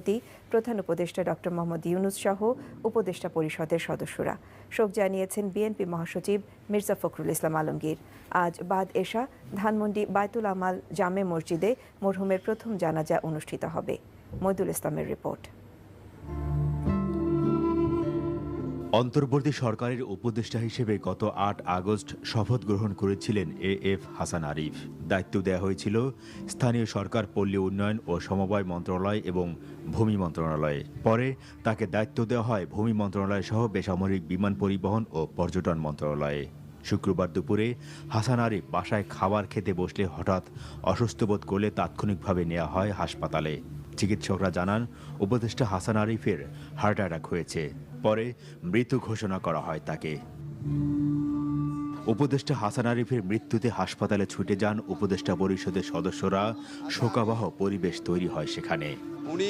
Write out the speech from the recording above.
সভাপতি প্রধান উপদেষ্টা ডক্টর মোহাম্মদ ইউনূস সহ উপদেষ্টা পরিষদের সদস্যরা। শোক জানিয়েছেন বিএনপি মহাসচিব মির্জা ফখরুল ইসলাম আলমগীর। আজ বাদ এশা ধানমন্ডি বায়তুল আমাল জামে মসজিদে মরহুমের প্রথম জানাজা অনুষ্ঠিত হবে। মইদুল ইসলামের রিপোর্ট। অন্তর্বর্তী সরকারের উপদেষ্টা হিসেবে গত ৮ আগস্ট শপথ গ্রহণ করেছিলেন এএফ হাসান আরিফ। দায়িত্ব দেওয়া হয়েছিল স্থানীয় সরকার, পল্লী উন্নয়ন ও সমবায় মন্ত্রণালয় এবং ভূমি মন্ত্রণালয়ে। পরে তাকে দায়িত্ব দেওয়া হয় ভূমি মন্ত্রণালয় সহ বেসামরিক বিমান পরিবহন ও পর্যটন মন্ত্রণালয়ে। শুক্রবার দুপুরে হাসান আরিফ বাসায় খাবার খেতে বসলে হঠাৎ অসুস্থ বোধ করলে তাৎক্ষণিকভাবে নেওয়া হয় হাসপাতালে। চিকিৎসকরা জানান উপদেষ্টা হাসান আরিফের হার্ট অ্যাটাক হয়েছে। পরে মৃত ঘোষণা করা হয় তাকে। উপদেষ্টা হাসান আরিফের মৃত্যুতে হাসপাতালে ছুটে যান উপদেষ্টা পরিষদের সদস্যরা। শোকাবহ পরিবেশ তৈরি হয় সেখানে। উনি